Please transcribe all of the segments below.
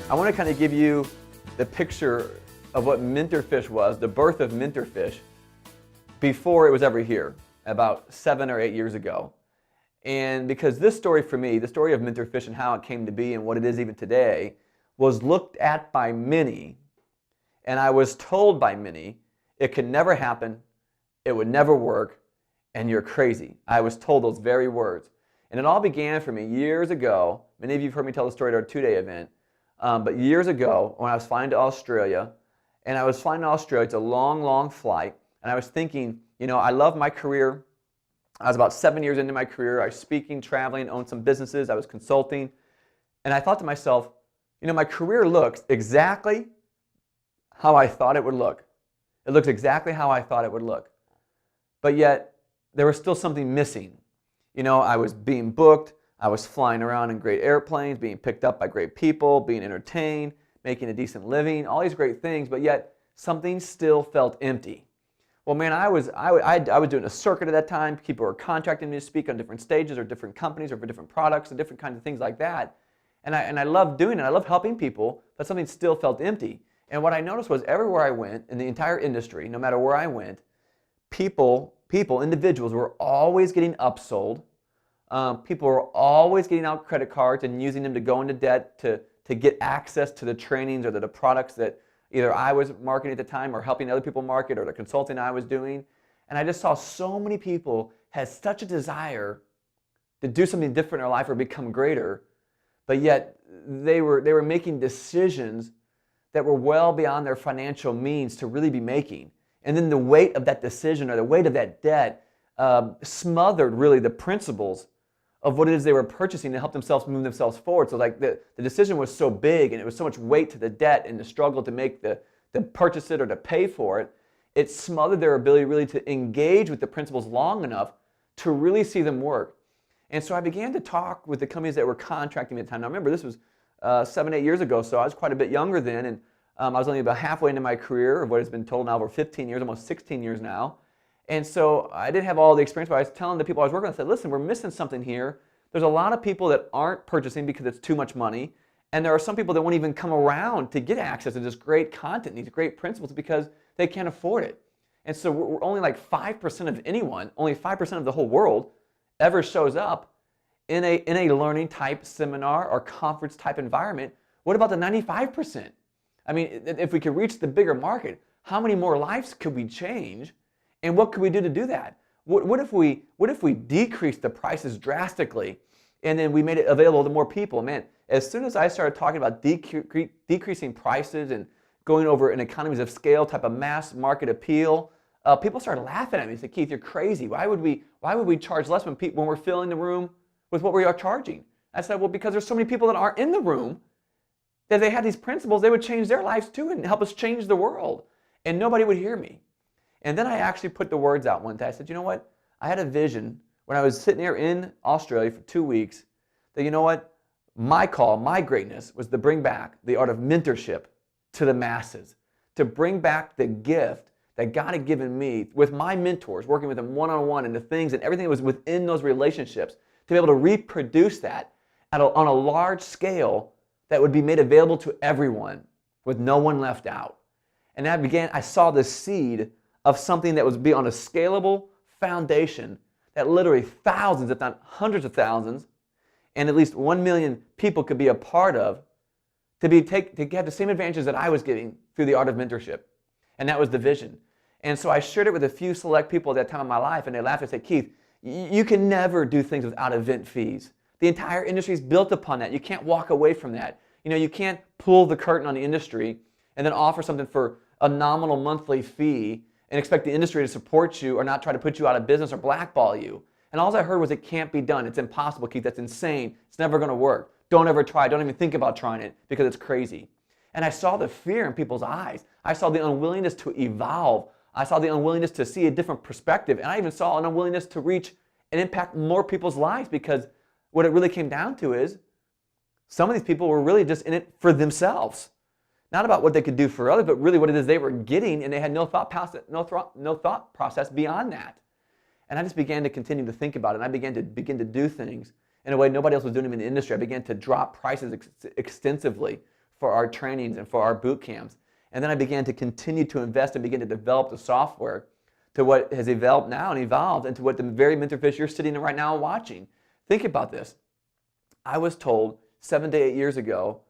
I want to kind of give you the picture of what Mentorfish was, the birth of Mentorfish, before it was ever here, about 7 or 8 years ago. And because this story for me, the story of Mentorfish and how it came to be and what it is even today, was looked at by many, and I was told by many, it could never happen, it would never work, and you're crazy. I was told those very words. And it all began for me years ago. Many of you have heard me tell the story at our 2-day event. But years ago, when I was flying to Australia, it's a long, long flight, and I was thinking, you know, I love my career. I was about 7 years into my career. I was speaking, traveling, owned some businesses, I was consulting, and I thought to myself, you know, my career looks exactly how I thought it would look. It looks exactly how I thought it would look. But yet, there was still something missing. You know, I was being booked, I was flying around in great airplanes, being picked up by great people, being entertained, making a decent living, all these great things, but yet something still felt empty. Well, man, I was doing a circuit at that time. People were contracting me to speak on different stages or different companies or for different products and different kinds of things like that. And I loved doing it. I loved helping people, but something still felt empty. And what I noticed was everywhere I went in the entire industry, no matter where I went, individuals were always getting upsold. People were always getting out credit cards and using them to go into debt to get access to the trainings or the products that either I was marketing at the time or helping other people market or the consulting I was doing. And I just saw so many people had such a desire to do something different in their life or become greater, but yet they were making decisions that were well beyond their financial means to really be making. And then the weight of that decision or the weight of that debt smothered really the principles of what it is they were purchasing to help themselves move themselves forward. So like the decision was so big and it was so much weight to the debt and the struggle to make to purchase it or to pay for it, it smothered their ability really to engage with the principles long enough to really see them work. And so I began to talk with the companies that were contracting me at the time. Now remember, this was 7, 8 years ago, so I was quite a bit younger then, and I was only about halfway into my career, of what has been told now over 15 years, almost 16 years now. And so I didn't have all the experience, but I was telling the people I was working with, I said, listen, we're missing something here. There's a lot of people that aren't purchasing because it's too much money, and there are some people that won't even come around to get access to this great content, these great principles, because they can't afford it. And so we're only like 5% of anyone, only 5% of the whole world ever shows up in a learning type seminar or conference type environment. What about the 95%? I mean, if we could reach the bigger market, how many more lives could we change? And what could we do to do that? What if we decreased the prices drastically and then we made it available to more people? Man, as soon as I started talking about decreasing prices and going over an economies of scale type of mass market appeal, people started laughing at me and said, Keith, you're crazy. Why would we charge less when we're filling the room with what we are charging? I said, well, because there's so many people that aren't in the room that if they had these principles, they would change their lives too and help us change the world. And nobody would hear me. And then I actually put the words out one day. I said, you know what? I had a vision when I was sitting there in Australia for 2 weeks that, you know what? My call, my greatness was to bring back the art of mentorship to the masses, to bring back the gift that God had given me with my mentors, working with them one-on-one and the things and everything that was within those relationships, to be able to reproduce that on a large scale that would be made available to everyone with no one left out. And I saw the seed of something that was be on a scalable foundation that literally thousands, if not hundreds of thousands, and at least 1 million people could be a part of, to have the same advantages that I was getting through the art of mentorship. And that was the vision. And so I shared it with a few select people at that time in my life, and they laughed and said, Keith, you can never do things without event fees. The entire industry is built upon that. You can't walk away from that. You know, you can't pull the curtain on the industry and then offer something for a nominal monthly fee and expect the industry to support you or not try to put you out of business or blackball you. And all I heard was it can't be done. It's impossible, Keith. That's insane. It's never going to work. Don't ever try. Don't even think about trying it because it's crazy. And I saw the fear in people's eyes. I saw the unwillingness to evolve. I saw the unwillingness to see a different perspective. And I even saw an unwillingness to reach and impact more people's lives, because what it really came down to is some of these people were really just in it for themselves. Not about what they could do for others, but really what it is they were getting, and they had no thought process beyond that. And I just began to continue to think about it, and I began to do things in a way nobody else was doing them in the industry. I began to drop prices extensively for our trainings and for our boot camps. And then I began to continue to invest and begin to develop the software to what has developed now and evolved into what the very Mentorfish you're sitting in right now watching. Think about this. I was told 7 to 8 years ago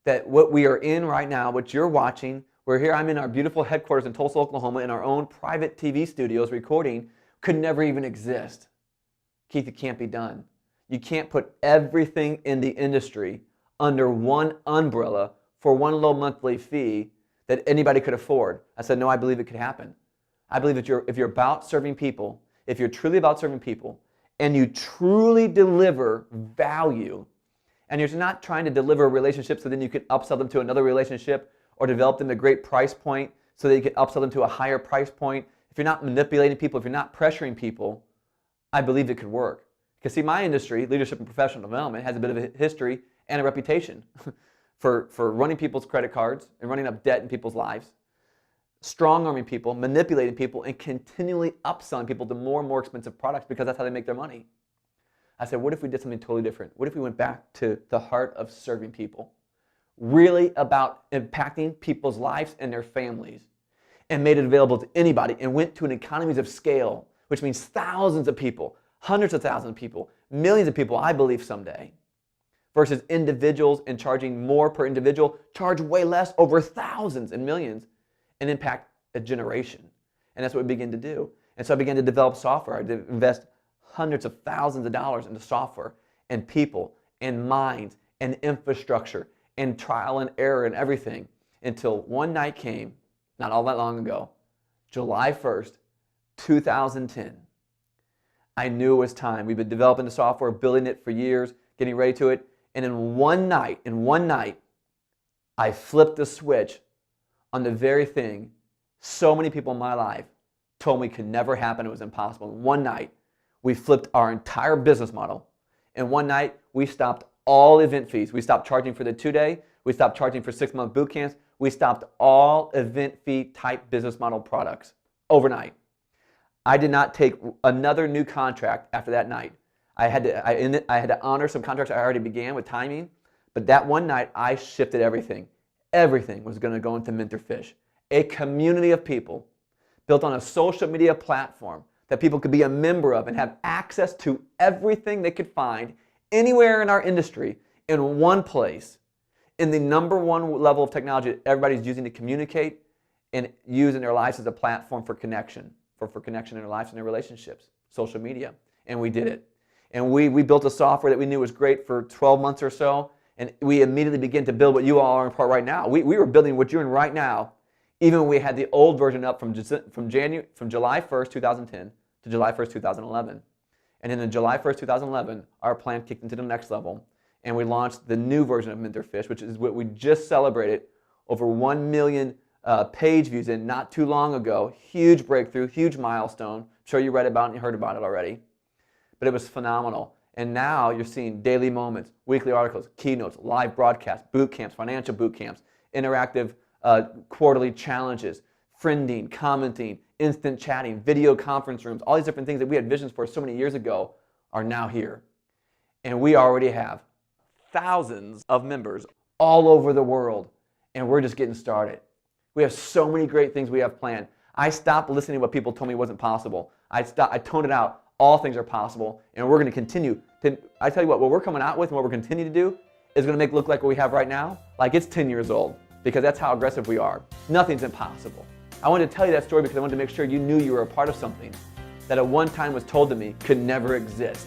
that what we are in right now, what you're watching, we're here, I'm in our beautiful headquarters in Tulsa, Oklahoma, in our own private TV studios recording, could never even exist. Keith, it can't be done. You can't put everything in the industry under one umbrella for one low monthly fee that anybody could afford. I said, no, I believe it could happen. I believe that if you're about serving people, if you're truly about serving people, and you truly deliver value, and you're not trying to deliver a relationship so then you can upsell them to another relationship or develop them a great price point so that you can upsell them to a higher price point, if you're not manipulating people, if you're not pressuring people, I believe it could work. Because see, my industry, leadership and professional development, has a bit of a history and a reputation for running people's credit cards and running up debt in people's lives, strong-arming people, manipulating people, and continually upselling people to more and more expensive products because that's how they make their money. I said, what if we did something totally different? What if we went back to the heart of serving people, really about impacting people's lives and their families, and made it available to anybody and went to an economies of scale, which means thousands of people, hundreds of thousands of people, millions of people, I believe someday, versus individuals and charging more per individual, charge way less over thousands and millions and impact a generation. And that's what we begin to do. And so I began to develop software. I did invest hundreds of thousands of dollars into software and people and minds and infrastructure and trial and error and everything until one night came, not all that long ago, July 1st, 2010. I knew it was time. We've been developing the software, building it for years, getting ready to it. And in one night, I flipped the switch on the very thing so many people in my life told me could never happen, it was impossible. In one night, we flipped our entire business model. In one night, we stopped all event fees. We stopped charging for the 2-day. We stopped charging for 6-month boot camps. We stopped all event fee type business model products overnight. I did not take another new contract after that night. I had to honor some contracts I already began with timing, but that one night I shifted everything. Everything was going to go into Mentorfish, a community of people built on a social media platform that people could be a member of and have access to everything they could find anywhere in our industry in one place, in the number one level of technology that everybody's using to communicate and use in their lives as a platform for connection, for connection in their lives and their relationships, social media. And we did it. And we built a software that we knew was great for 12 months or so, and we immediately began to build what you all are in part right now. We were building what you're in right now, even when we had the old version up from July 1st, 2010 to July 1st, 2011. And in July 1st, 2011, our plan kicked into the next level, and we launched the new version of Mentorfish, which is what we just celebrated, over 1 million page views in not too long ago. Huge breakthrough, huge milestone. I'm sure you read about it and you heard about it already. But it was phenomenal. And now you're seeing daily moments, weekly articles, keynotes, live broadcasts, boot camps, financial boot camps, interactive quarterly challenges, friending, commenting, instant chatting, video conference rooms, all these different things that we had visions for so many years ago are now here. And we already have thousands of members all over the world, and we're just getting started. We have so many great things we have planned. I stopped listening to what people told me wasn't possible. I toned it out. All things are possible, and we're going to continue. I tell you what we're coming out with and what we're continuing to do is going to make it look like what we have right now, like it's 10 years old, because that's how aggressive we are. Nothing's impossible. I wanted to tell you that story because I wanted to make sure you knew you were a part of something that at one time was told to me could never exist.